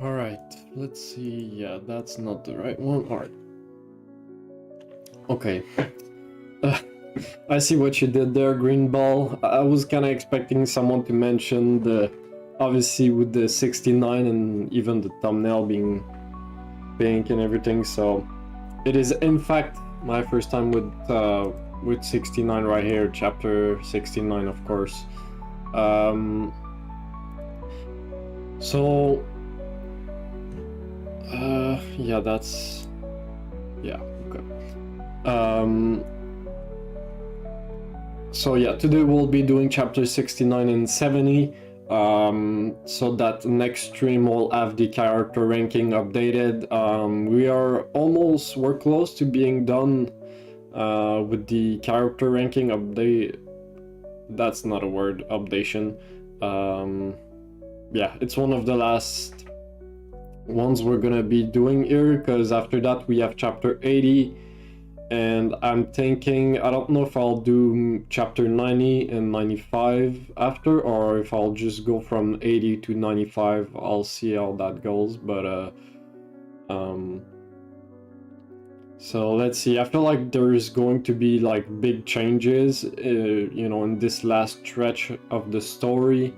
All right, let's see. Yeah, that's not the right one. All right. Okay. I see what you did there, Green Ball. I was kind of expecting someone to mention the, obviously with the 69 and even the thumbnail being pink and everything. So it is in fact my first time with 69 right here, chapter 69, of course. So yeah, that's yeah, okay. So yeah, today we'll be doing chapter 69 and 70. So that next stream will have the character ranking updated. We're close to being done with the character ranking update. That's not a word, updation. Yeah, it's one of the last ones we're gonna be doing here, because after that we have chapter 80, and I'm thinking, I don't know if I'll do chapter 90 and 95 after, or if I'll just go from 80 to 95. I'll see how that goes, but so let's see. I feel like there's going to be like big changes, you know, in this last stretch of the story.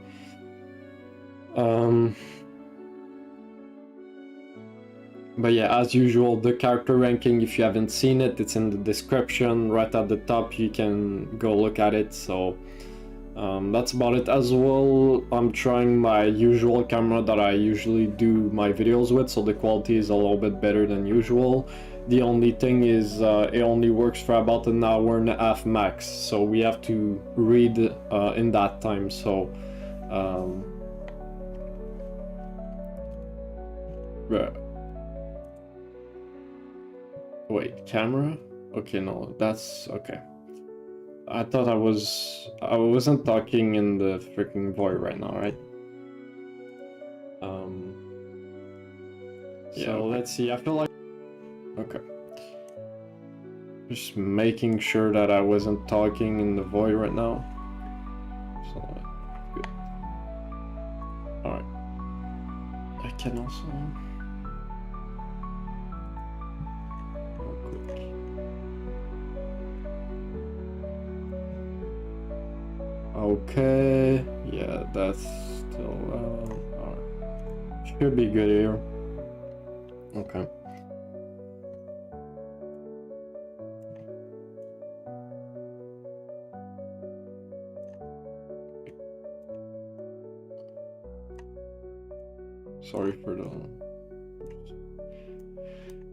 But yeah, as usual, the character ranking, if you haven't seen it, it's in the description right at the top. You can go look at it. So that's about it. As well, I'm trying my usual camera that I usually do my videos with, so the quality is a little bit better than usual. The only thing is it only works for about an hour and a half max, so we have to read in that time. So wait, camera? Okay, no, that's okay. I thought I wasn't talking in the freaking void right now, right? Yeah, so let's see. I feel like okay. Just making sure that I wasn't talking in the void right now. So good. Alright. I can also real quick. Okay. Yeah, that's still alright. Should be good here. Okay. Sorry for the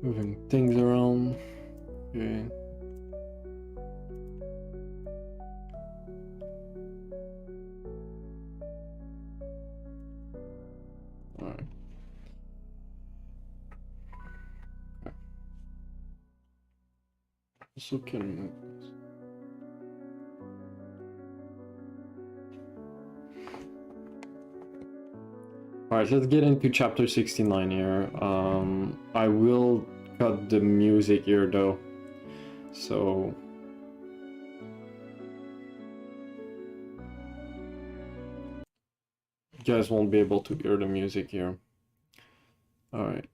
moving things around. Okay. Alright. Okay. Also can move this. Alright, let's get into chapter 69 here. I will cut the music here though. So you guys won't be able to hear the music here. Alright.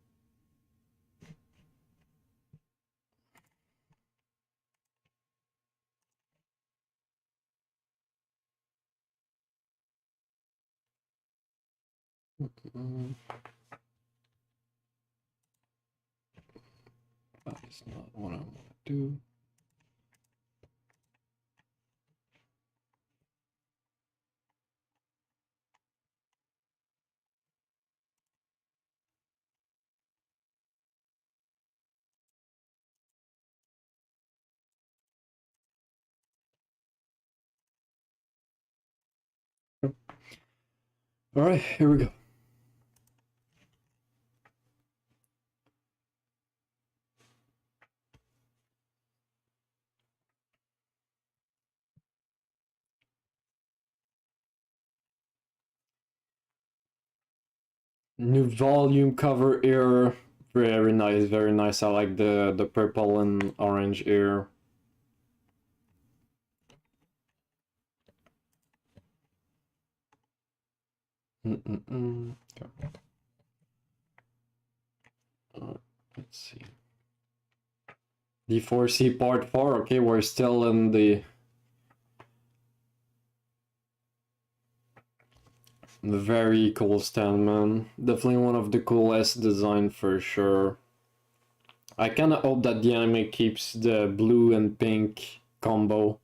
That is not what I want to do. Alright, here we go. New volume cover here. Very nice, very nice. I like the purple and orange here. Okay. Let's see. D4C part 4. Okay, we're still in the very cool stand, man. Definitely one of the coolest design for sure. I kind of hope that the anime keeps the blue and pink combo.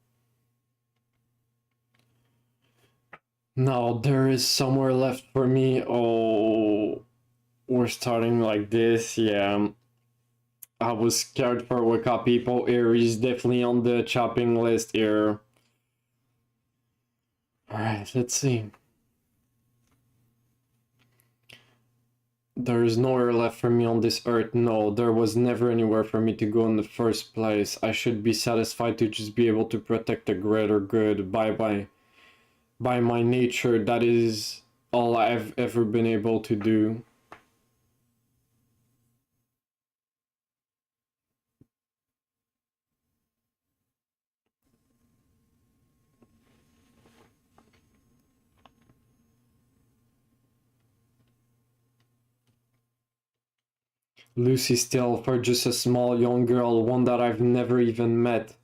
Now there is somewhere left for me. Oh, we're starting like this. Yeah, I was scared for Waka people here. He's definitely on the chopping list here. Alright, let's see. There is nowhere left for me on this earth. No, there was never anywhere for me to go in the first place. I should be satisfied to just be able to protect the greater good by my nature. That is all I've ever been able to do. Lucy Still, for just a small young girl, one that I've never even met.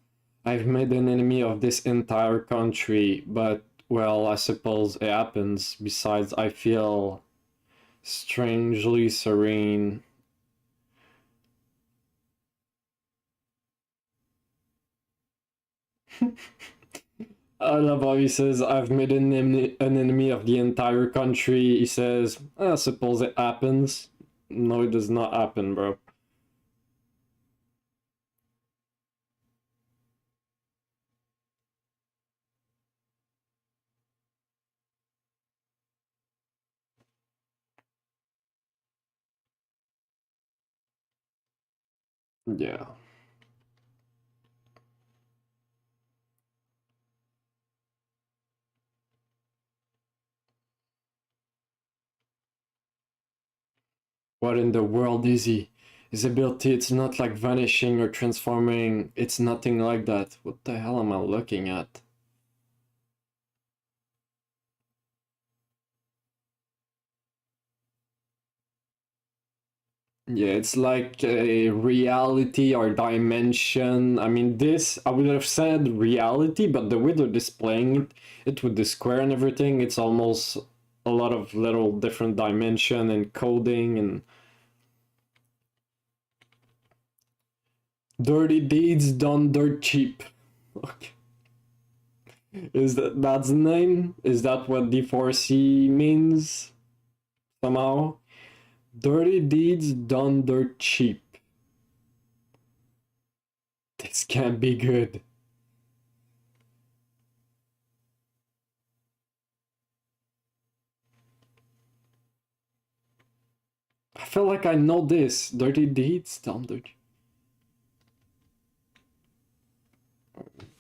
I've made an enemy of this entire country, but, well, I suppose it happens. Besides, I feel strangely serene. I love how he says, I've made an enemy of the entire country. He says, I suppose it happens. No, it does not happen, bro. Yeah. What in the world is he? His ability, it's not like vanishing or transforming. It's nothing like that. What the hell am I looking at? Yeah, it's like a reality or dimension. I mean, this, I would have said reality, but the way they're displaying it with the square and everything, it's almost a lot of little different dimension and coding and dirty deeds done dirt cheap. Okay. Is that's the name? Is that what D4C means? Somehow? Dirty deeds done dirt cheap. This can't be good. I feel like I know this. Dirty deeds done dirt cheap.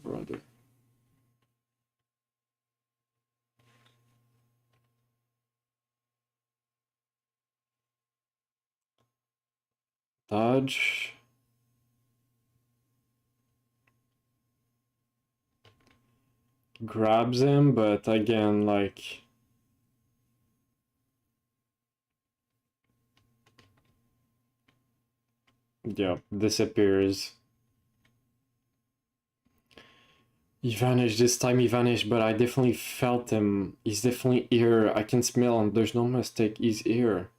Brother. Dodge. Grabs him, but again, like... yeah, disappears. He vanished, this time he vanished, but I definitely felt him. He's definitely here. I can smell him. There's no mistake. He's here.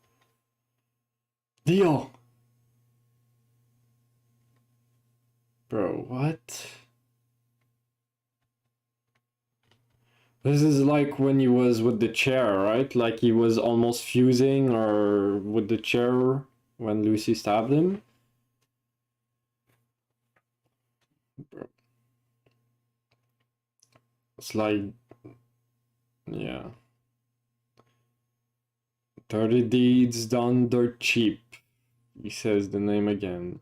Dio! Bro, what? This is like when he was with the chair, right? Like he was almost fusing or with the chair when Lucy stabbed him. Bro. It's like, yeah. Dirty deeds done dirt cheap. He says the name again.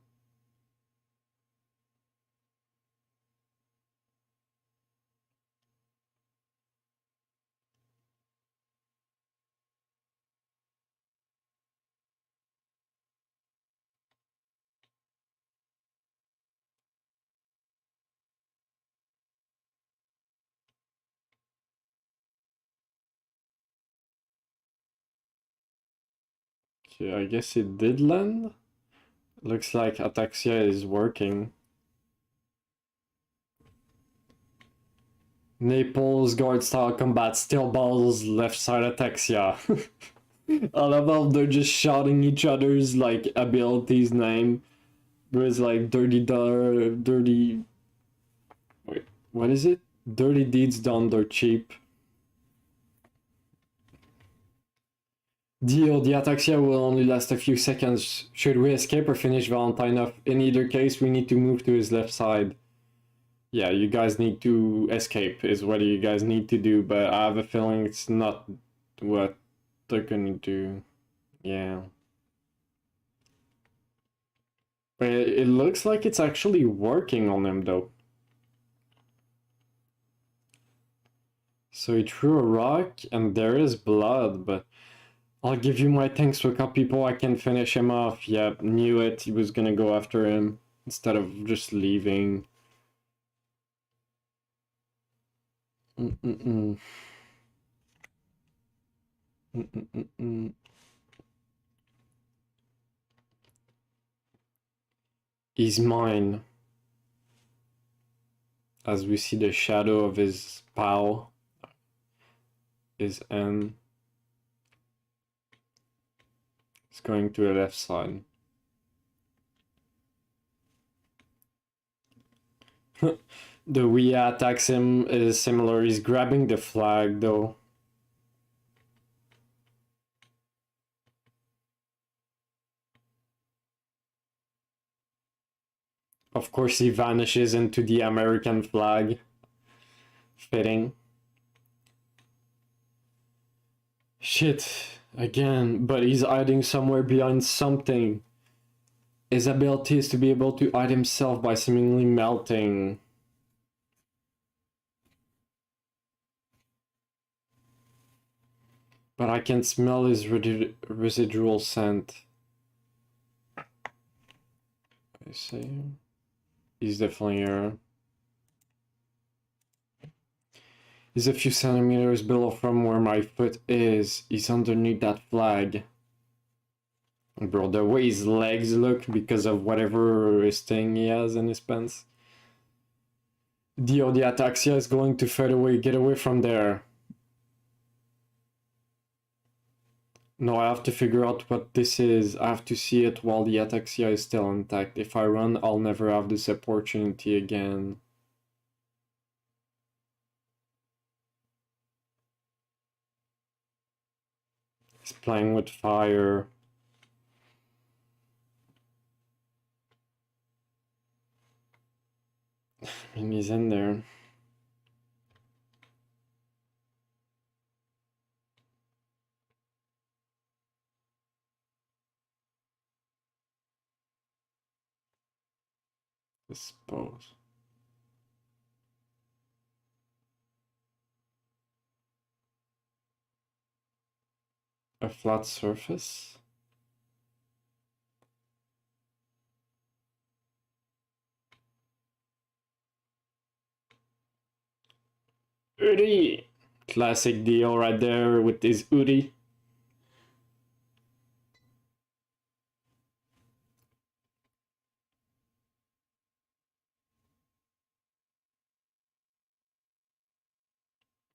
Okay, I guess it did land. Looks like Ataxia is working. Naples guard style combat still balls left side Ataxia. I love how they're just shouting each other's like abilities name. There's like dirty. Wait, what is it? Dirty deeds done, they're cheap. Deal, the ataxia will only last a few seconds. Should we escape or finish Valentine off? In either case, we need to move to his left side. Yeah, you guys need to escape, is what you guys need to do, but I have a feeling it's not what they're gonna do. Yeah. But it looks like it's actually working on him, though. So he threw a rock, and there is blood, but I'll give you my thanks to a couple people. I can finish him off. Yeah, knew it. He was gonna go after him instead of just leaving. He's mine. As we see the shadow of his pal, his N. It's going to the left side. The Wea attacks him is similar. He's grabbing the flag though. Of course, he vanishes into the American flag. Fitting. Shit, again, but he's hiding somewhere behind something. His ability is to be able to hide himself by seemingly melting. But I can smell his residual scent. I see. He's definitely here. He's a few centimeters below from where my foot is. He's underneath that flag. Bro, the way his legs look because of whatever his thing he has in his pants. Dio, the ataxia is going to fade away. Get away from there. No, I have to figure out what this is. I have to see it while the ataxia is still intact. If I run, I'll never have this opportunity again. He's playing with fire. I mean, he's in there. Dispose. A flat surface? Udi! Classic Dio right there with his Udi.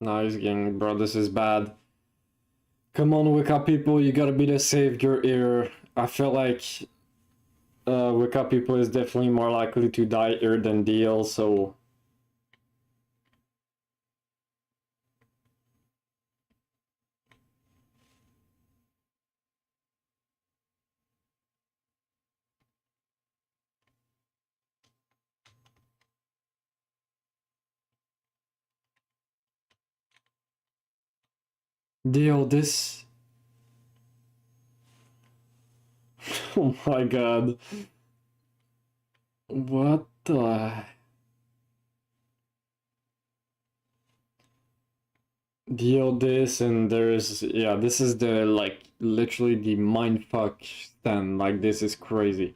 Nice game, bro. This is bad. Come on, wake up, people. You gotta be the savior here. I feel like wake up people is definitely more likely to die here than Dio, so. Dio, this. Oh my god. What the. Dio, this, and there's. Yeah, this is the, like, literally the mindfuck stand. Like, this is crazy.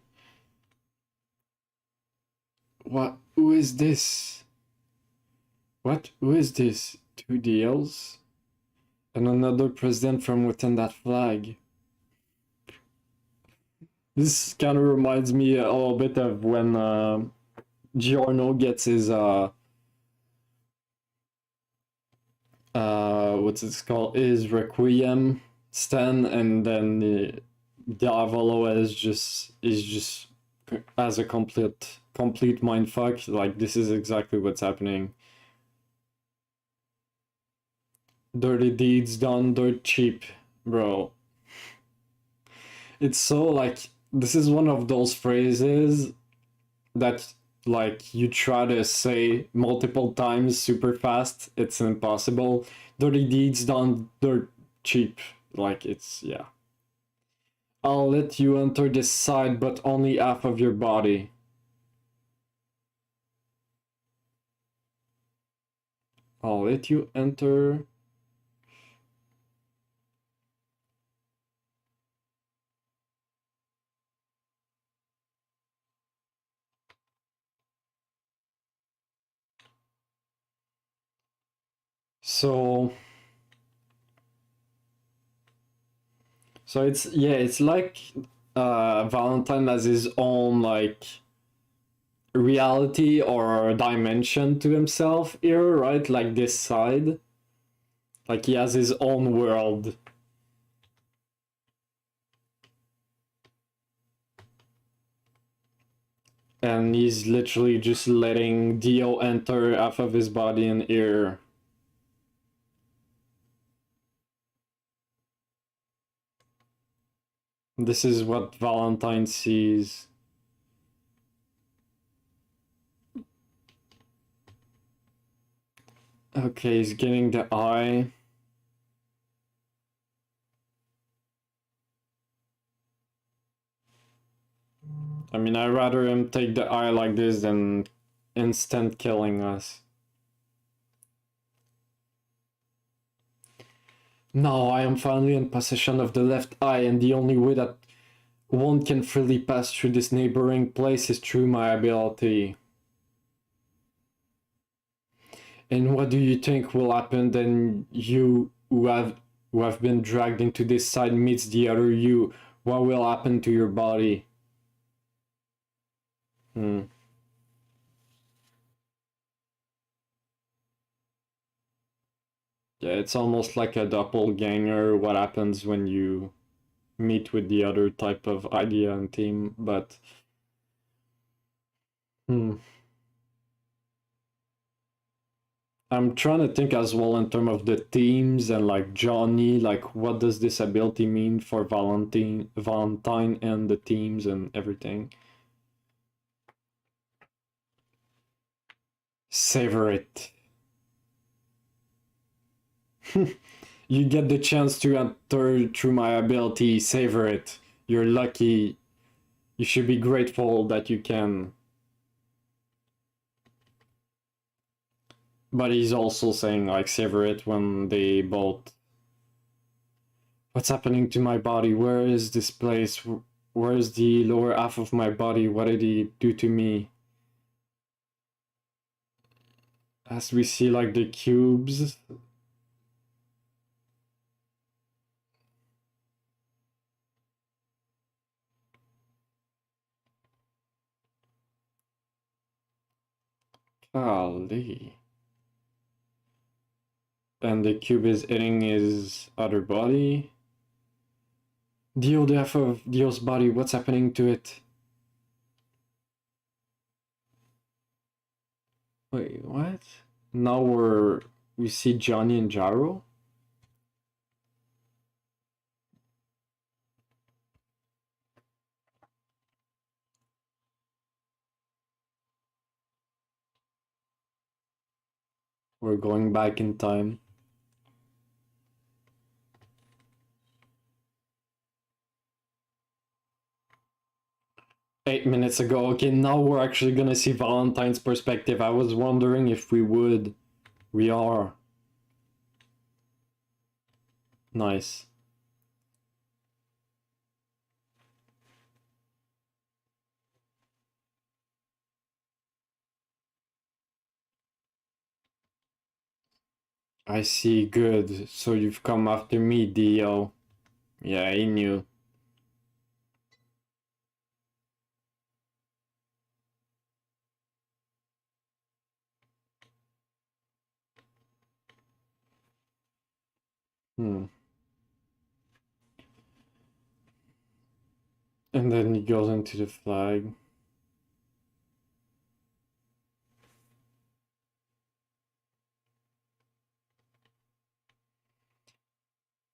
What? Who is this? What? Who is this? Two Dios? And another president from within that flag. This kind of reminds me a little bit of when Giorno gets his what's it called? His Requiem stand, and then Diavolo is just as a complete mind fuck. Like, this is exactly what's happening. Dirty deeds done dirt cheap, bro. It's so like, this is one of those phrases that like you try to say multiple times super fast, it's impossible. Dirty deeds done dirt cheap. Like, it's, yeah. I'll let you enter this side, but only half of your body. I'll let you enter. So it's, yeah, it's like Valentine has his own like reality or dimension to himself here, right? Like this side. Like, he has his own world. And he's literally just letting Dio enter half of his body and ear. This is what Valentine sees. Okay, he's getting the eye. I mean, I'd rather him take the eye like this than instant killing us. Now I am finally in possession of the left eye, and the only way that one can freely pass through this neighboring place is through my ability. And what do you think will happen then you who have been dragged into this side meets the other you? What will happen to your body? Yeah, it's almost like a doppelganger, what happens when you meet with the other type of idea and team, but I'm trying to think as well in terms of the teams and like Johnny, like what does this ability mean for Valentine and the teams and everything. Savor it. You get the chance to enter through my ability, savor it. You're lucky. You should be grateful that you can. But he's also saying like savor it when they both. What's happening to my body? Where is this place? Where is the lower half of my body? What did he do to me? As we see like the cubes. Golly. And the cube is hitting his other body. Dio, the half of Dio's body, what's happening to it? Wait, what? Now we see Johnny and Jaro? We're going back in time. Minutes ago. Okay, now we're actually gonna see Valentine's perspective. I was wondering if we would. We are. Nice. I see, good. So you've come after me, Dio. Yeah, I knew. Hmm. And then he goes into the flag.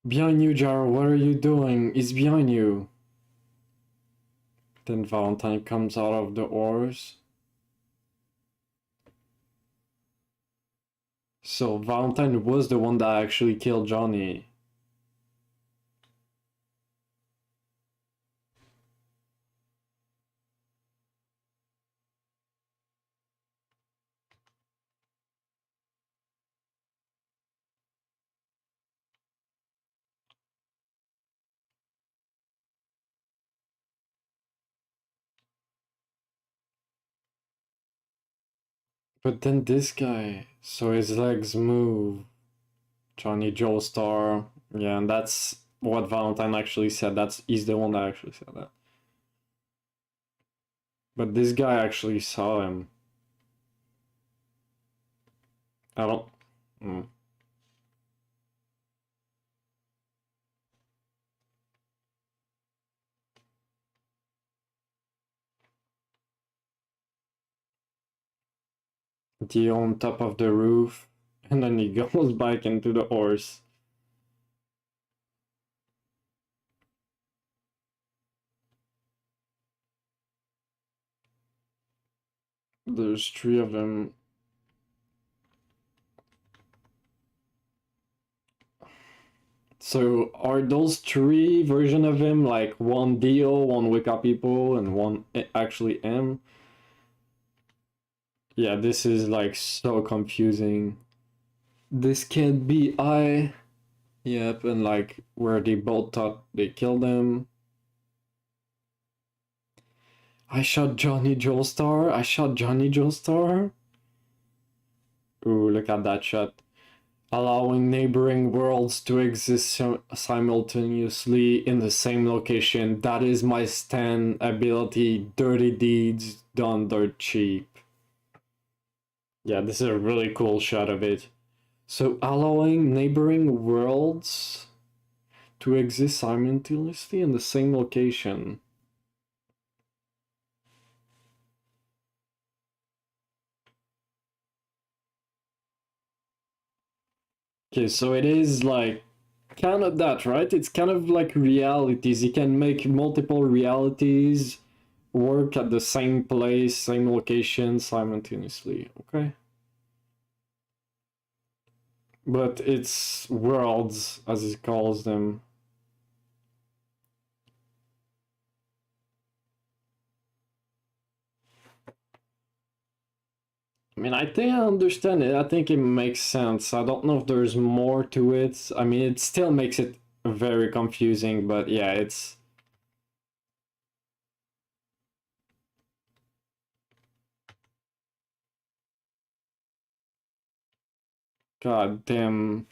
Behind you, Jar, what are you doing? He's behind you. Then Valentine comes out of the oars. So Valentine was the one that actually killed Johnny. But then this guy, so his legs move. Johnny Joestar. Yeah, and that's what Valentine actually said. He's the one that actually said that. But this guy actually saw him. I don't. Mm. He on top of the roof, and then he goes back into the horse. There's three of them. So are those three version of him like one Dio, one Wicca people, and one actually M? Yeah, this is like so confusing. This can't be I. Yep, and like where they both thought they killed him. I shot Johnny Joestar. I shot Johnny Joestar. Ooh, look at that shot. Allowing neighboring worlds to exist simultaneously in the same location. That is my Stan ability. Dirty deeds done dirt cheap. Yeah, this is a really cool shot of it. So allowing neighboring worlds to exist simultaneously in the same location. Okay, so it is like kind of that, right? It's kind of like realities. You can make multiple realities work at the same place, same location simultaneously. Okay. But it's worlds, as he calls them. I mean, I think I understand it. I think it makes sense. I don't know if there's more to it. I mean, it still makes it very confusing, but yeah, it's. God damn.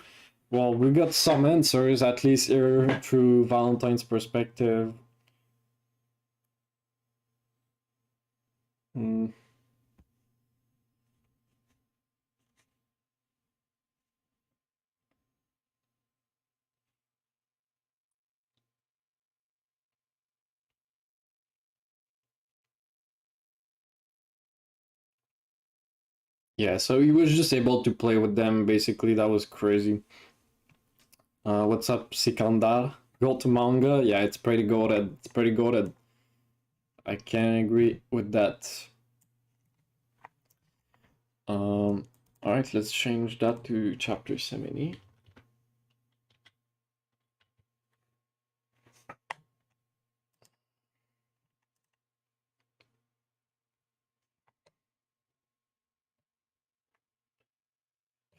Well, we got some answers, at least here through Valentine's perspective. Mm. Yeah, so he was just able to play with them, basically. That was crazy. What's up, Sikandar? Go to manga? Yeah, it's pretty goated. It's pretty goated. I can agree with that. Alright, let's change that to chapter 70.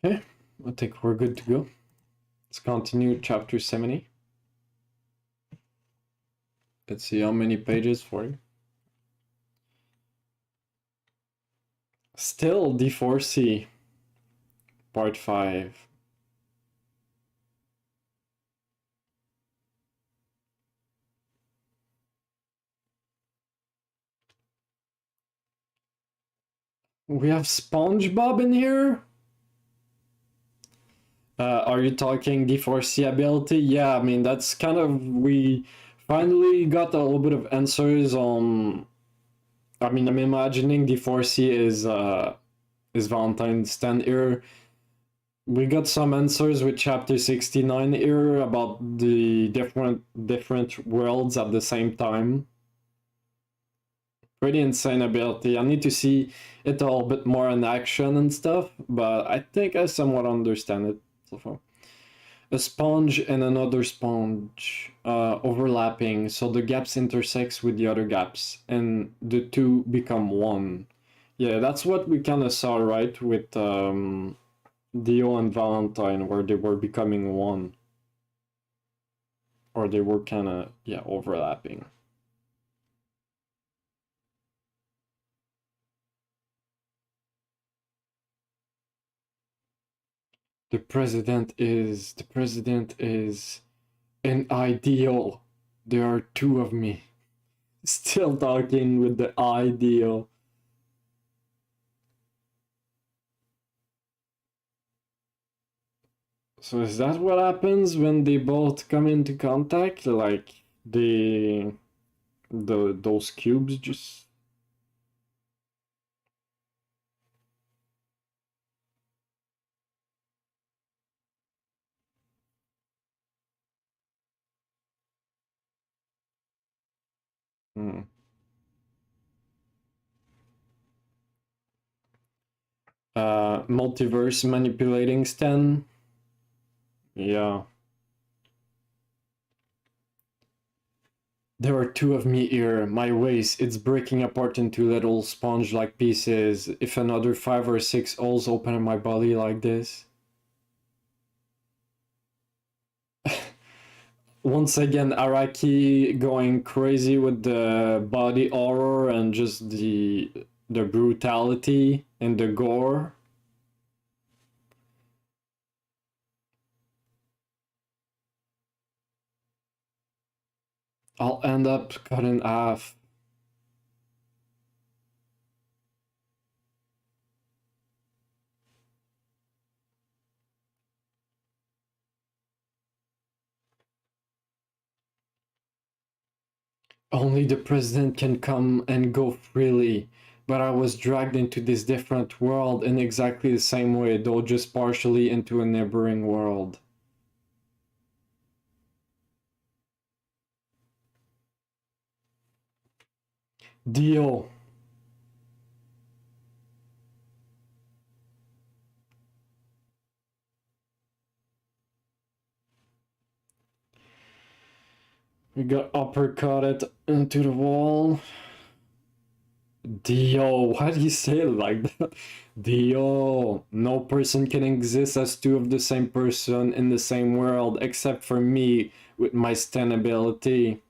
Okay, I think we're good to go. Let's continue chapter 70. Let's see how many pages for you. Still D4C, part 5. We have SpongeBob in here? Are you talking D4C ability? Yeah, I mean that's kind of we finally got a little bit of answers on. I mean, I'm imagining D4C is Valentine's 10 here. We got some answers with chapter 69 here about the different worlds at the same time. Pretty insane ability. I need to see it a little bit more in action and stuff, but I think I somewhat understand it so far. A sponge and another sponge overlapping, so the gaps intersects with the other gaps, and the two become one. Yeah, that's what we kind of saw, right, with Dio and Valentine, where they were becoming one, or they were kind of overlapping. The president is an ideal. There are two of me. Still talking with the ideal. So is that what happens when they both come into contact? Like those cubes just. Hmm. Multiverse manipulating Stan. Yeah. There are two of me here. My waist, it's breaking apart into little sponge-like pieces. If another 5 or 6 holes open in my body like this. Once again, Araki going crazy with the body horror and just the brutality and the gore. I'll end up cut in half. Only the president can come and go freely, but I was dragged into this different world in exactly the same way, though just partially into a neighboring world. Dio. We got uppercutted into the wall. Dio, why do you say it like that? Dio, no person can exist as two of the same person in the same world except for me with my Stan ability.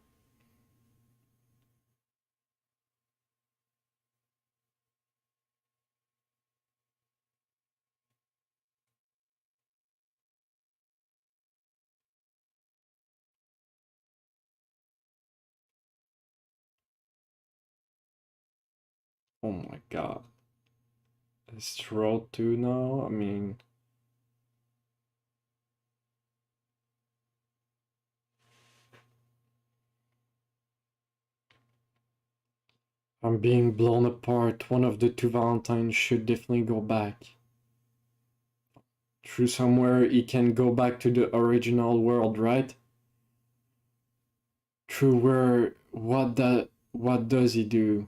Oh my god. Is Troll 2 now? I mean. I'm being blown apart. One of the two Valentines should definitely go back. Through somewhere he can go back to the original world, right? Through where what does he do?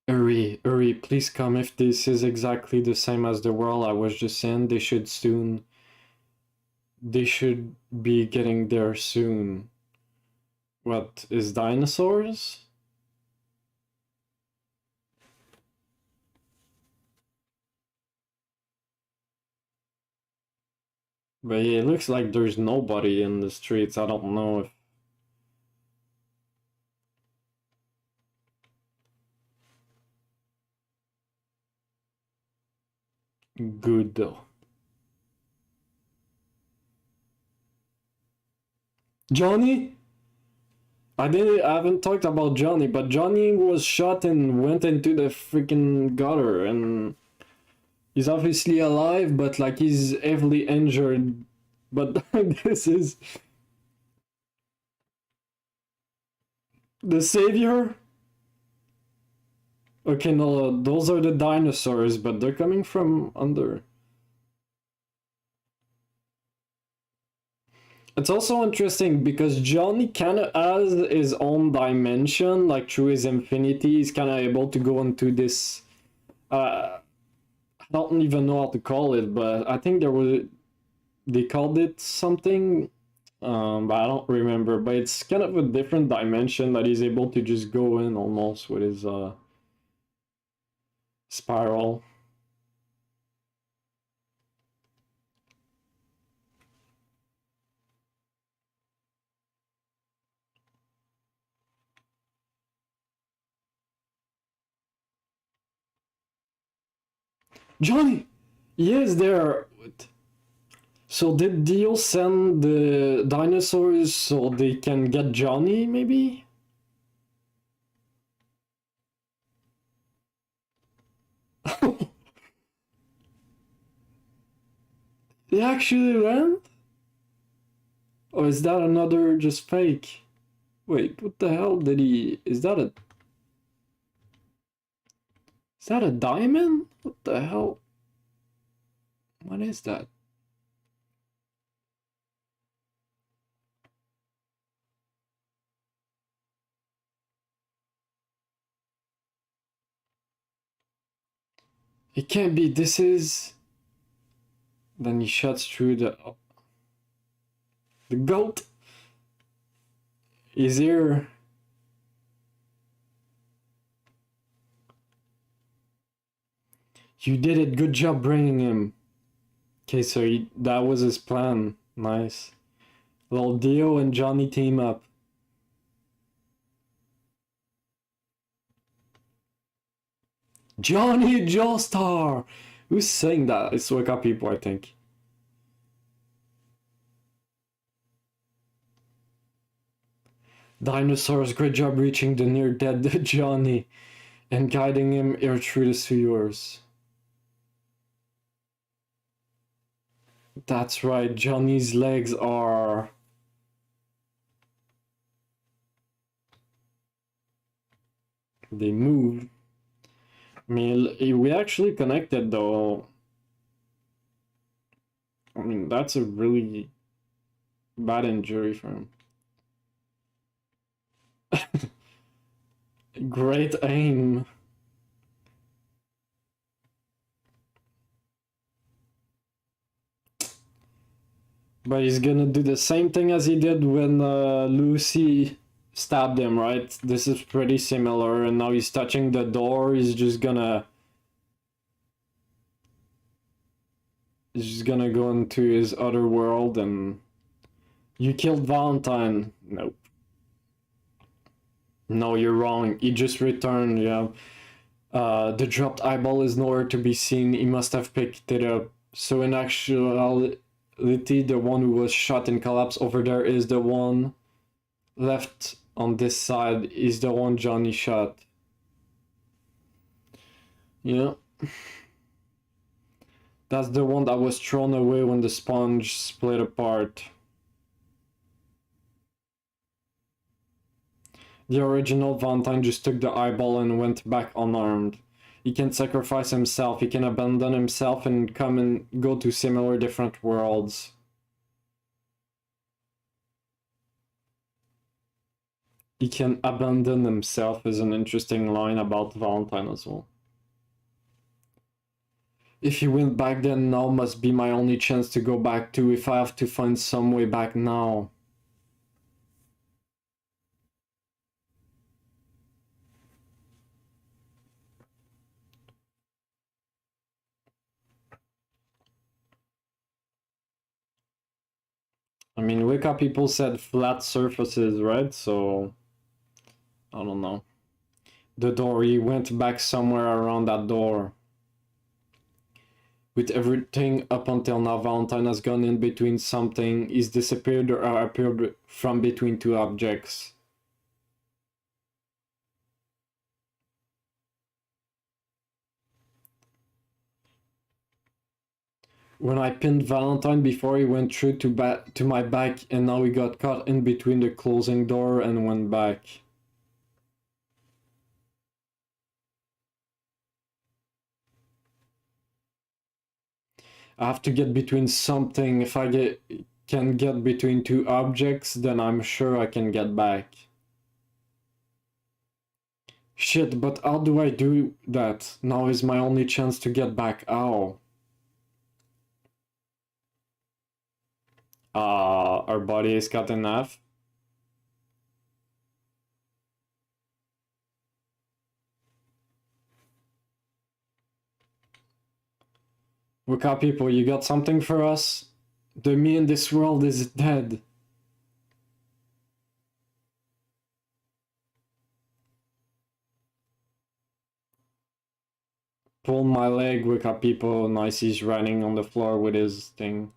Hurry, please come. If this is exactly the same as the world I was just in, they should be getting there soon. What is dinosaurs? But yeah, it looks like there's nobody in the streets. I don't know if good though. Johnny? I haven't talked about Johnny, but Johnny was shot and went into the freaking gutter, and he's obviously alive, but like he's heavily injured. But this is the savior. Okay, no, those are the dinosaurs, but they're coming from under. It's also interesting because Johnny kind of has his own dimension, like through his infinity, he's kind of able to go into this. I don't even know how to call it, but I think they called it something, but I don't remember. But it's kind of a different dimension that he's able to just go in almost with his spiral. Johnny! He is there! So did Dio send the dinosaurs so they can get Johnny, maybe? They actually went? Or is that another just fake? Wait, what the hell did he... Is that a diamond? What the hell? What is that? It can't be. This is... Then he shuts through the goat is here. You did it. Good job bringing him. Okay, so that was his plan. Nice. Well, Dio and Johnny team up. Johnny Joestar! Who's saying that? It's Wake people, I think. Dinosaurs, great job reaching the near-dead Johnny and guiding him here through the sewers. That's right, Johnny's legs are... They move. I mean, we actually connected though. I mean, that's a really bad injury for him. Great aim. But he's gonna do the same thing as he did when Lucy stabbed him, right? This is pretty similar, and now he's touching the door. He's just gonna go into his other world and... You killed Valentine. Nope. No, you're wrong. He just returned, yeah. The dropped eyeball is nowhere to be seen. He must have picked it up. So in actuality, the one who was shot and collapsed over there is the one left on this side is the one Johnny shot. Yeah. That's the one that was thrown away when the sponge split apart. The original Valentine just took the eyeball and went back unarmed. He can sacrifice himself, he can abandon himself and come and go to similar different worlds. He can abandon himself is an interesting line about Valentine as well. If he went back then, now must be my only chance to go back to if I have to find some way back now. I mean, Wicca people said flat surfaces, right? So, I don't know. The door, he went back somewhere around that door. With everything up until now, Valentine has gone in between something, is disappeared or appeared from between two objects. When I pinned Valentine before, he went through to my back, and now he got caught in between the closing door and went back. I have to get between something. If I can get between two objects, then I'm sure I can get back. Shit, but how do I do that? Now is my only chance to get back. Ow. Our body is cut in half. Wake up, people, you got something for us? The me in this world is dead. Pull my leg, wake up, people. Nice, he's running on the floor with his thing.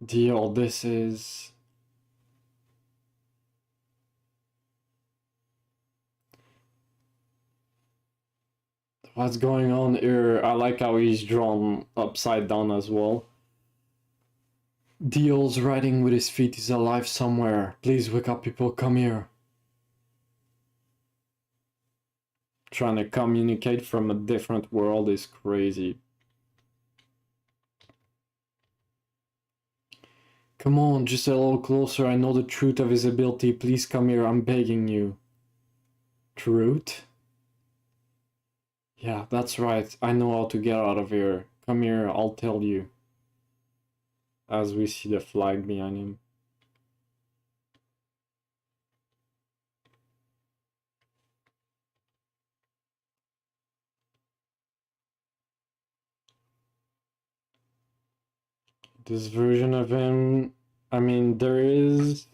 Deal, this is... What's going on here? I like how he's drawn upside down as well. Deal's riding with his feet. He's alive somewhere. Please wake up, people. Come here. Trying to communicate from a different world is crazy. Come on, just a little closer. I know the truth of his ability. Please come here. I'm begging you. Truth? Yeah, that's right. I know how to get out of here. Come here, I'll tell you. As we see the flag behind him. This version of him, I mean, there is...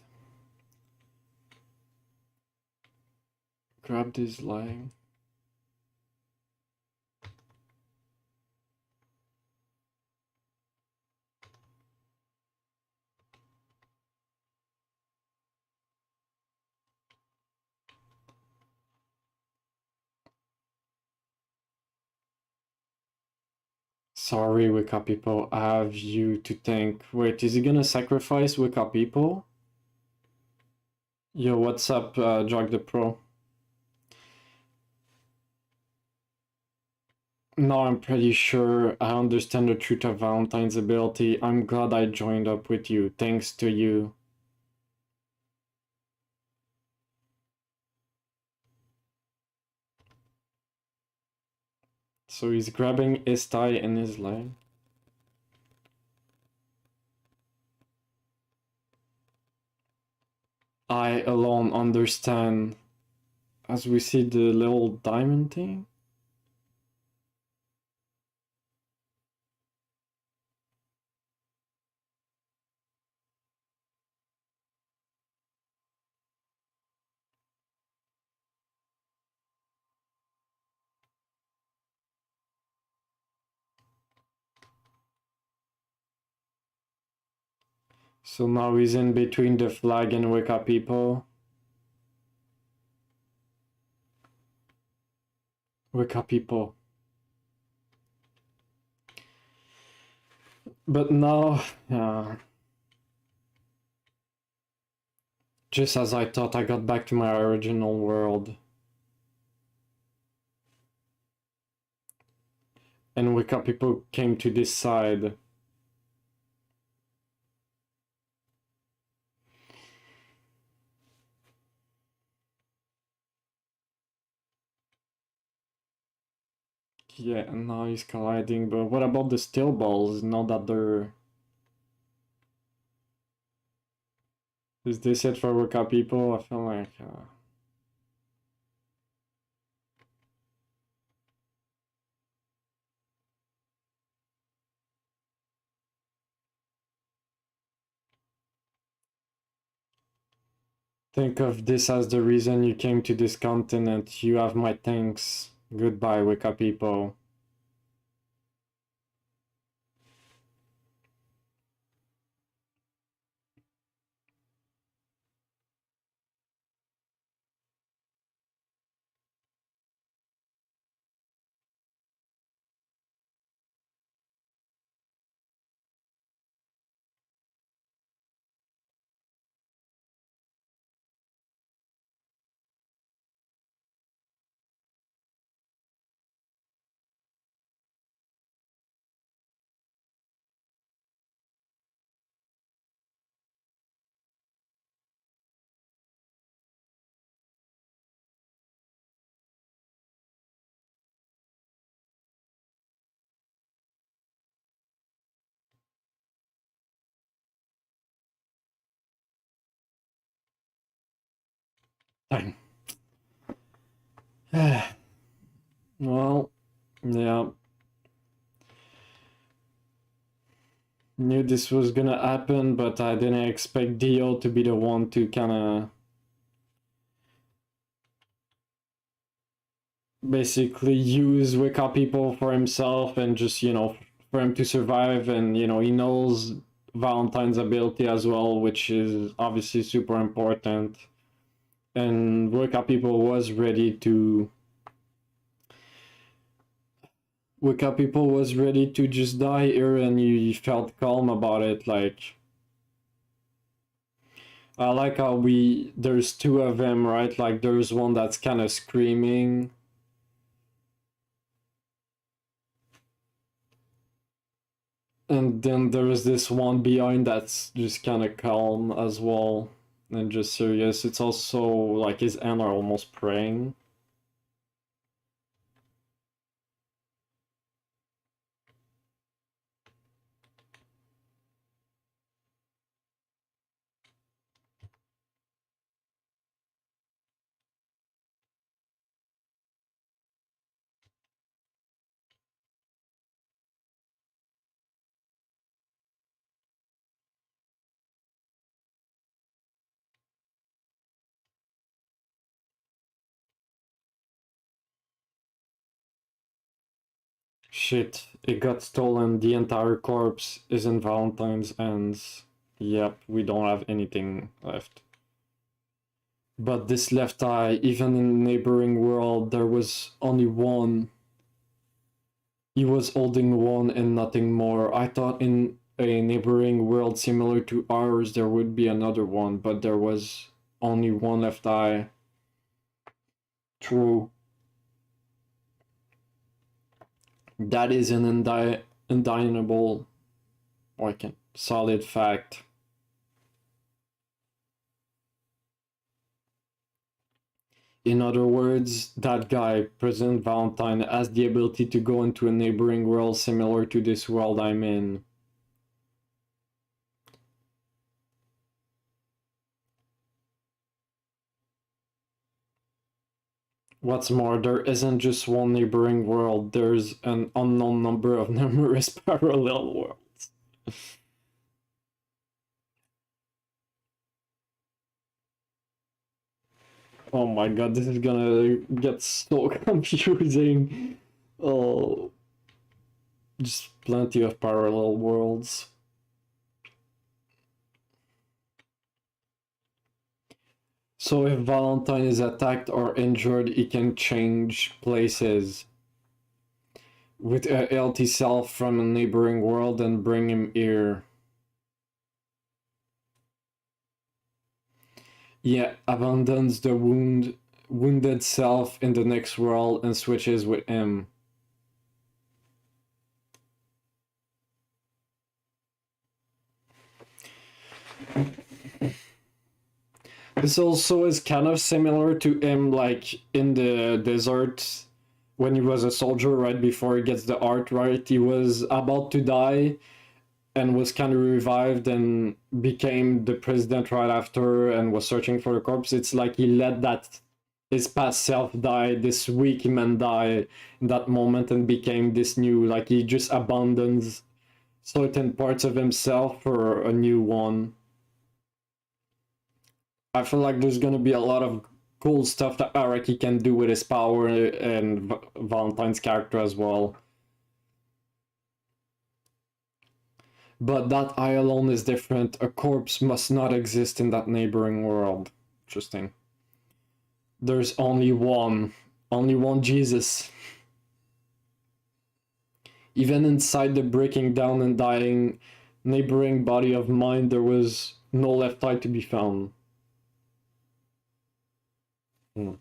Grab this leg. Sorry, Wicca people, I have you to thank. Wait, is he gonna sacrifice Wicca people? Yo, what's up, Jog the Pro? No, I'm pretty sure I understand the truth of Valentine's ability. I'm glad I joined up with you, thanks to you. So he's grabbing his thigh and his leg. I alone understand. As we see the little diamond thing. So now he's in between the flag and Wicca people. Wicca people. But now, just as I thought, I got back to my original world. And Wicca people came to this side. Yeah, and now he's colliding, but what about the steel balls now that they're... Is this it for Wicca people? I feel like... Think of this as the reason you came to this continent. You have my thanks. Goodbye, Wicca people. Dang. Well, yeah. Knew this was gonna happen, but I didn't expect Dio to be the one to kinda basically use Wicca people for himself and just, you know, for him to survive. And, you know, he knows Valentine's ability as well, which is obviously super important. And Wicca people was ready to Wicca people was ready to just die here, and you felt calm about it. Like, I like how there's two of them, right? Like, there's one that's kind of screaming. And then there's this one behind that's just kind of calm as well and just serious. It's also like his hands are almost praying. Shit, it got stolen. The entire corpse is in Valentine's hands. Yep, we don't have anything left. But this left eye, even in the neighboring world, there was only one. He was holding one and nothing more. I thought in a neighboring world similar to ours there would be another one, but there was only one left eye. True. That is an undeniable, like, solid fact. In other words, that guy, President Valentine, has the ability to go into a neighboring world similar to this world I'm in. What's more, there isn't just one neighboring world, there's an unknown number of numerous parallel worlds. Oh my god, this is gonna get so confusing. Oh, just plenty of parallel worlds. So if Valentine is attacked or injured, he can change places with a LT self from a neighboring world and bring him here. Yeah, abandons the wounded self in the next world and switches with him. This also is kind of similar to him, like in the desert when he was a soldier right before he gets the art right. He was about to die and was kind of revived and became the president right after and was searching for a corpse. It's like he let that his past self die, this weak man die in that moment and became this new, like he just abandons certain parts of himself for a new one. I feel like there's gonna be a lot of cool stuff that Araki can do with his power and Valentine's character as well. But that eye alone is different. A corpse must not exist in that neighboring world. Interesting. There's only one Jesus. Even inside the breaking down and dying neighboring body of mine, there was no left eye to be found. Hmm.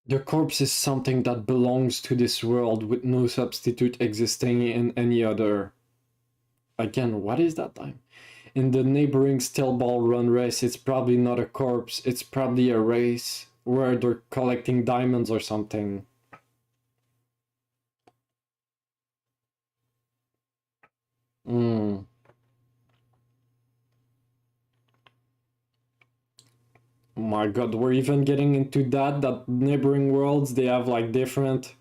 The corpse is something that belongs to this world with no substitute existing in any other. Again, what is that time? In the neighboring Steel Ball Run race, it's probably not a corpse, it's probably a race where they're collecting diamonds or something. Hmm. My god, we're even getting into that neighboring worlds, they have like different...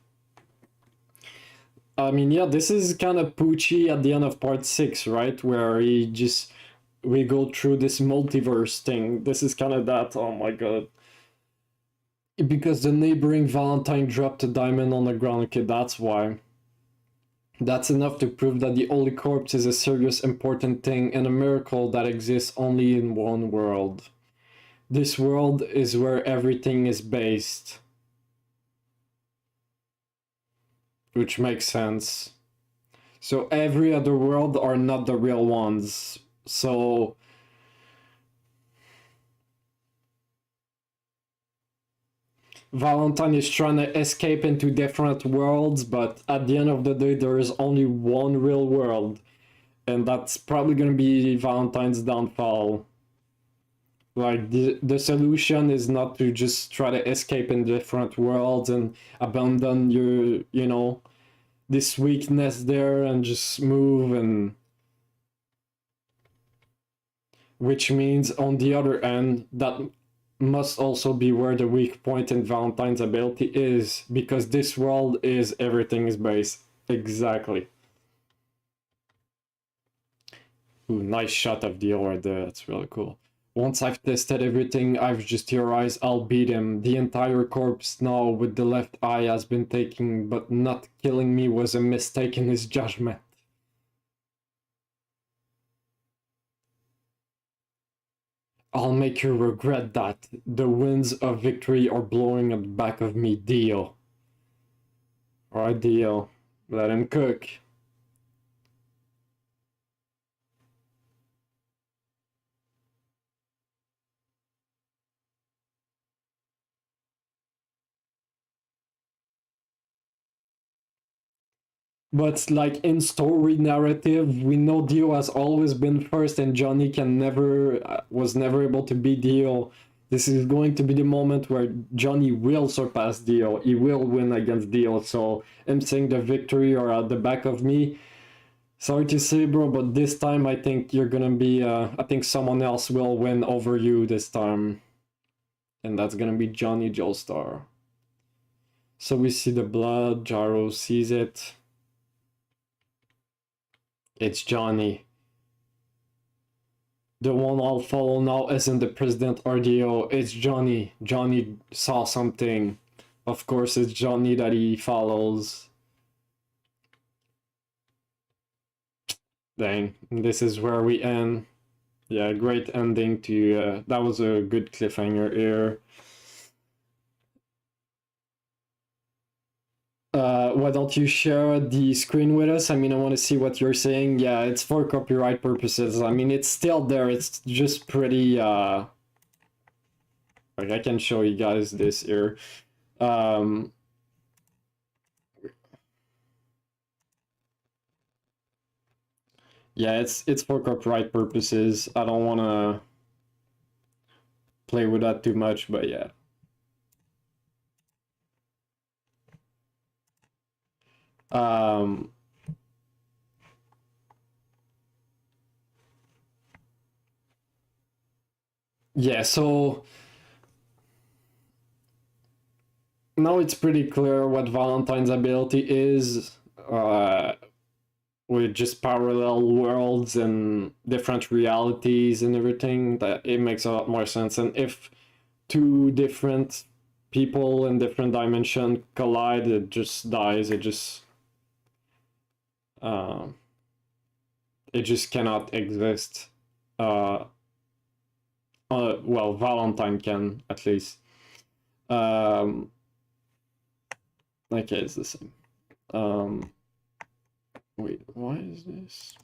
I mean, yeah, this is kind of Poochie at the end of part 6, right? Where we go through this multiverse thing. This is kind of that, oh my god. Because the neighboring Valentine dropped a diamond on the ground, okay, that's why. That's enough to prove that the Holy Corpse is a serious important thing and a miracle that exists only in one world. This world is where everything is based. Which makes sense. So every other world are not the real ones. So Valentine is trying to escape into different worlds, but at the end of the day, there is only one real world. And that's probably going to be Valentine's downfall. Like, the solution is not to just try to escape in different worlds and abandon your, you know, this weakness there and just move and... Which means, on the other end, that must also be where the weak point in Valentine's ability is, because this world is everything is based. Exactly. Ooh, nice shot of Dio right there, that's really cool. Once I've tested everything I've just theorized, I'll beat him. The entire corpse now with the left eye has been taken, but not killing me was a mistake in his judgment. I'll make you regret that. The winds of victory are blowing at the back of me, Dio. Alright, Dio. Let him cook. But like in story narrative, we know Dio has always been first, and Johnny can never was never able to beat Dio. This is going to be the moment where Johnny will surpass Dio. He will win against Dio. So him saying the victory or at the back of me. Sorry to say, bro, but this time I think you're gonna be. I think someone else will win over you this time, and that's gonna be Johnny Joestar. So we see the blood. Jaro sees it. It's Johnny. The one I'll follow now isn't the President RDO, it's Johnny. Johnny saw something. Of course, it's Johnny that he follows. Dang, this is where we end. Yeah, great ending to... that was a good cliffhanger here. Why don't you share the screen with us? I mean, I want to see what you're saying. Yeah, it's for copyright purposes. I mean, it's still there. It's just pretty... like, I can show you guys this here. Yeah, it's for copyright purposes. I don't want to play with that too much, but yeah. Yeah, so now it's pretty clear what Valentine's ability is, with just parallel worlds and different realities and everything. That it makes a lot more sense. And if two different people in different dimension collide, it just dies. Uh, it just cannot exist. Well, Valentine can at least. Okay, it's the same. Wait, why is this?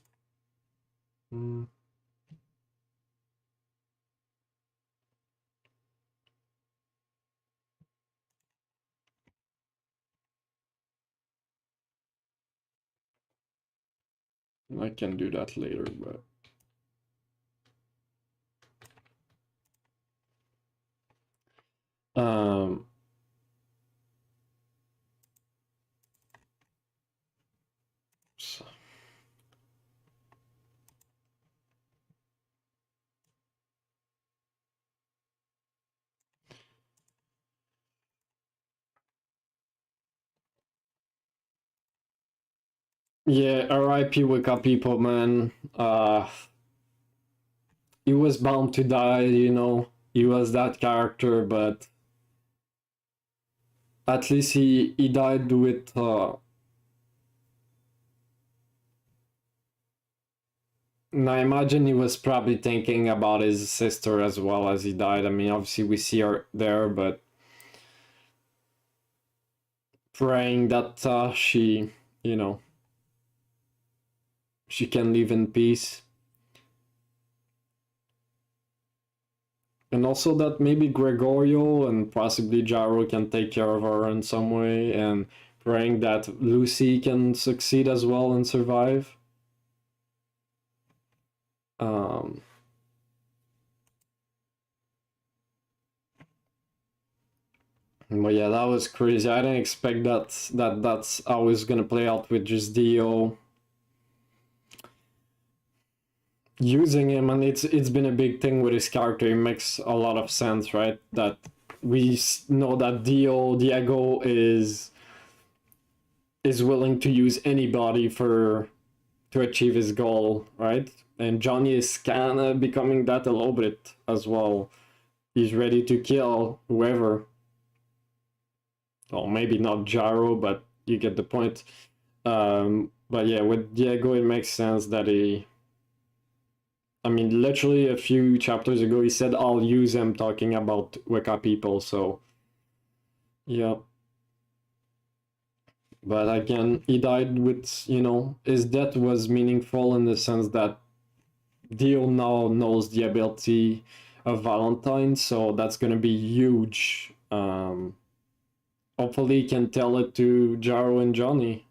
I can do that later, but so. Yeah, R.I.P. Wicca people, man. He was bound to die, you know. He was that character, but at least he died with and I imagine he was probably thinking about his sister as well as he died. I mean, obviously we see her there, but praying that she, you know, she can live in peace. And also that maybe Gregorio and possibly Jaro can take care of her in some way, and praying that Lucy can succeed as well and survive. But yeah, that was crazy. I didn't expect that's how it's gonna play out with just Dio using him, and it's been a big thing with his character. It makes a lot of sense, right? That we know that Diego is willing to use anybody to achieve his goal, right? And Johnny is kind of becoming that a little bit as well. He's ready to kill whoever. Well, maybe not Jaro, but you get the point. But yeah, with Diego, it makes sense that I mean, literally a few chapters ago, he said, I'll use him talking about Wicca people, so yeah. But again, he died with, you know, his death was meaningful in the sense that Dio now knows the ability of Valentine, so that's gonna be huge. Hopefully he can tell it to Jaro and Johnny.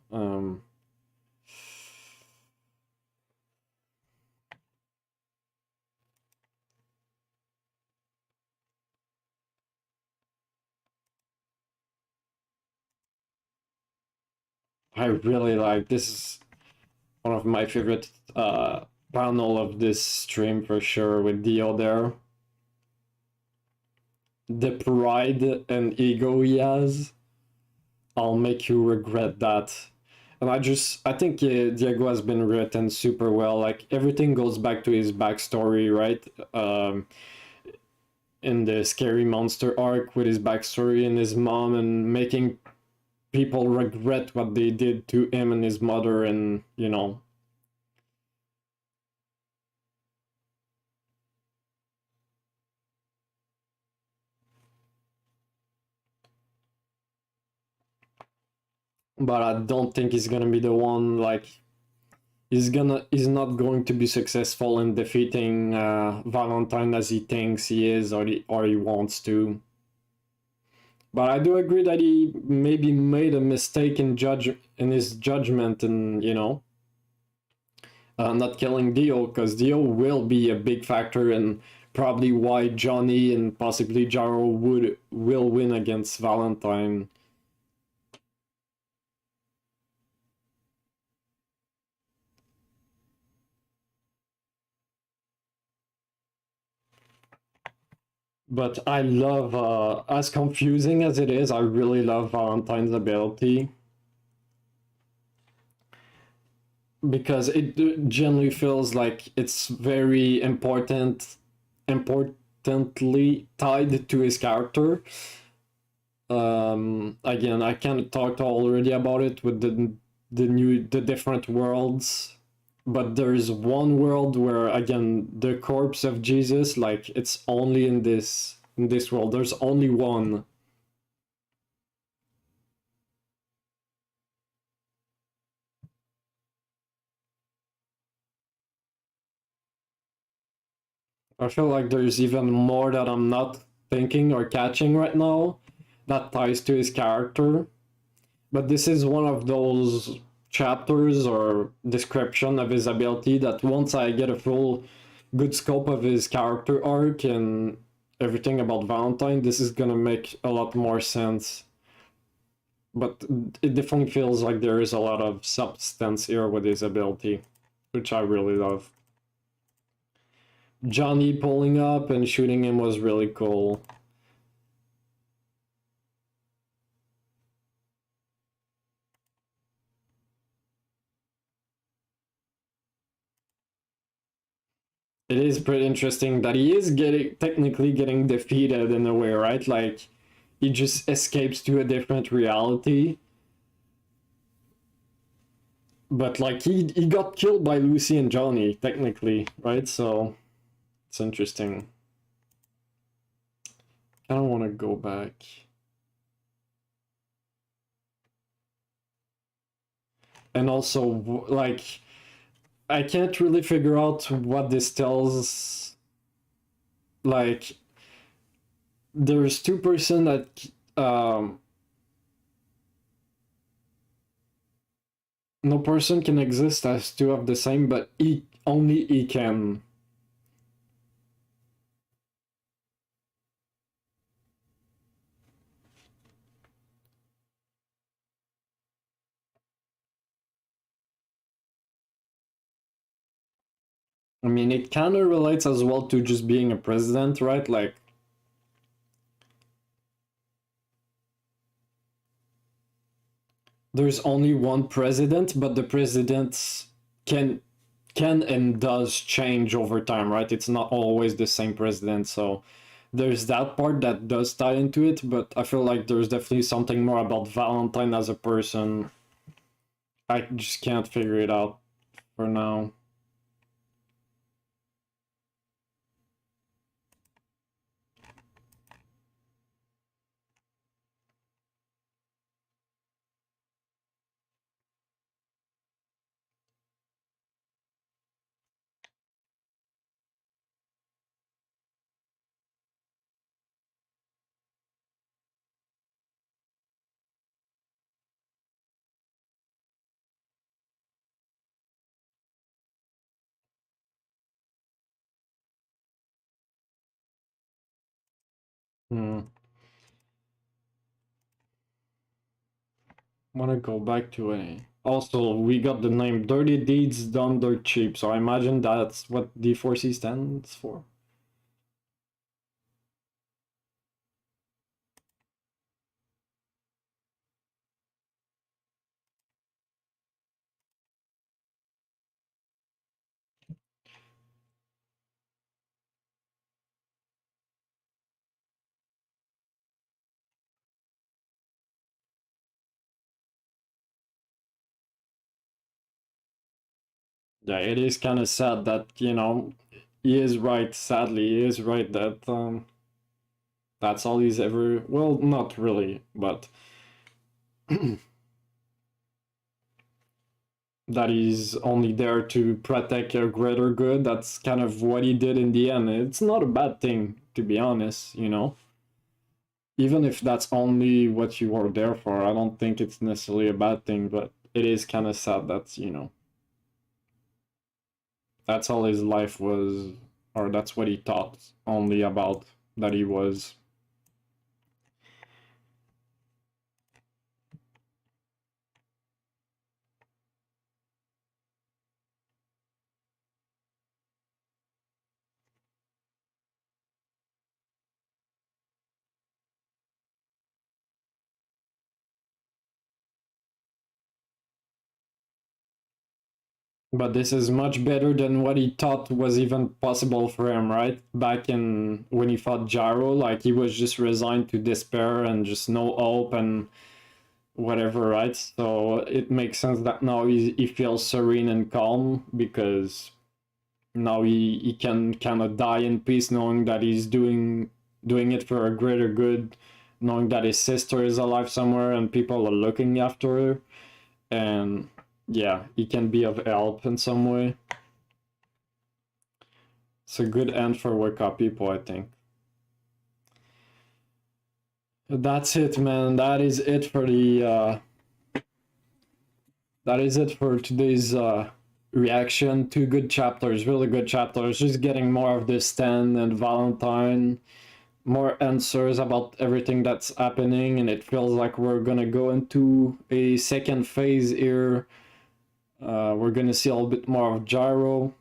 I really like this. Is one of my favorite panel of this stream for sure, with Dio there. The pride and ego he has, I'll make you regret that. And I think Diego has been written super well. Like everything goes back to his backstory, right? In the scary monster arc with his backstory and his mom, and making people regret what they did to him and his mother, and you know. But I don't think he's gonna be the one. Like he's not going to be successful in defeating Valentine as he thinks he is, or he wants to. But I do agree that he maybe made a mistake in his judgment, and you know, not killing Dio, because Dio will be a big factor in probably why Johnny and possibly Jaro will win against Valentine. But I love, as confusing as it is, I really love Valentine's ability because it generally feels like it's very importantly tied to his character. Again, I kind of talked already about it with the different worlds, but there's one world where again the corpse of Jesus, like it's only in this world. There's only one. I feel like there's even more that I'm not thinking or catching right now that ties to his character. But this is one of those chapters or description of his ability that once I get a full good scope of his character arc and everything about Valentine, this is gonna make a lot more sense. But it definitely feels like there is a lot of substance here with his ability, which I really love. Johnny pulling up and shooting him was really cool. It is pretty interesting that he is technically getting defeated in a way, right? Like he just escapes to a different reality. But like he got killed by Lucy and Johnny, technically, right? So it's interesting. I don't want to go back. And also, like, I can't really figure out what this tells. Like, there's two-person that no person can exist as two of the same, but only he can. I mean, it kind of relates as well to just being a president, right? Like, there's only one president, but the presidents can and does change over time, right? It's not always the same president, so there's that part that does tie into it, but I feel like there's definitely something more about Valentine as a person. I just can't figure it out for now. Hmm. Want to go back to a. Also, we got the name Dirty Deeds Done Dirt Cheap, so I imagine that's what D4C stands for. Yeah, it is kind of sad that, he is right, sadly, he is right that that's all he's ever. Well, not really, but that he's only there to protect a greater good. That's kind of what he did in the end. It's not a bad thing, to be honest. Even if that's only what you are there for, I don't think it's necessarily a bad thing, but it is kind of sad that that's all his life was, or that's what he thought only about that he was. But this is much better than what he thought was even possible for him, right? Back in when he fought Gyro, like he was just resigned to despair and just no hope and whatever, right? So it makes sense that now he feels serene and calm because now he can kind of die in peace knowing that he's doing it for a greater good, knowing that his sister is alive somewhere and people are looking after her, and yeah, he can be of help in some way. It's a good end for Weka people, I think. That's it, man. That is it for the that is it for today's reaction. Two good chapters, really good chapters. Just getting more of this Stan and Valentine, more answers about everything that's happening, and it feels like we're gonna go into a second phase here. We're gonna see a little bit more of Gyro.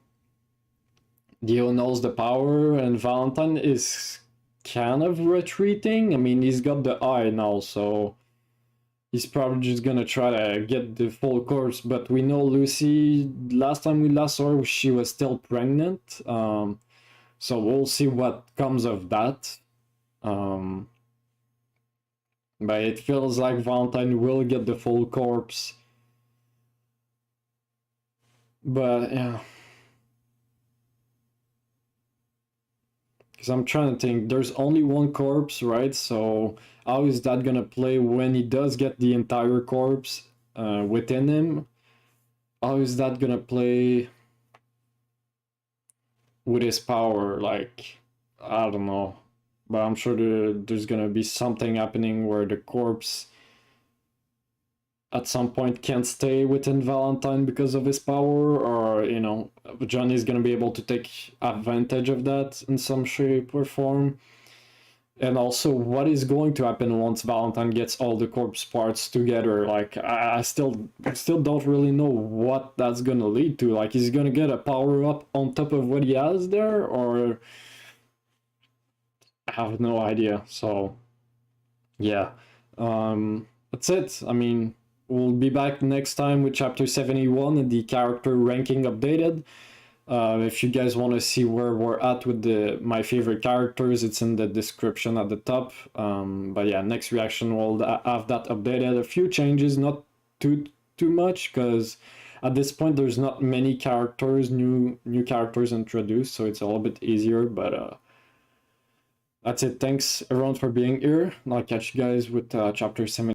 Dio knows the power, and Valentine is kind of retreating. I mean, he's got the eye now, so he's probably just gonna try to get the full course. But we know Lucy, last time we last saw her, she was still pregnant. So we'll see what comes of that. But it feels like Valentine will get the full corpse. But yeah. Because I'm trying to think, there's only one corpse, right? So how is that gonna play when he does get the entire corpse within him? How is that gonna play with his power? Like, I don't know. But I'm sure there's gonna be something happening where the corpse at some point can't stay within Valentine because of his power, or, you know, Johnny's gonna be able to take advantage of that in some shape or form. And also, what is going to happen once Valentine gets all the corpse parts together? Like, I still don't really know what that's gonna lead to. Like, he's gonna get a power up on top of what he has there, or I have no idea. So, yeah, that's it. I mean, we'll be back next time with chapter 71 and the character ranking updated. If you guys want to see where we're at with my favorite characters, it's in the description at the top. But yeah, next reaction will have that updated. A few changes, not too much, because at this point there's not many characters, new characters introduced, so it's a little bit easier. But that's it. Thanks everyone for being here. I'll catch you guys with chapter 7.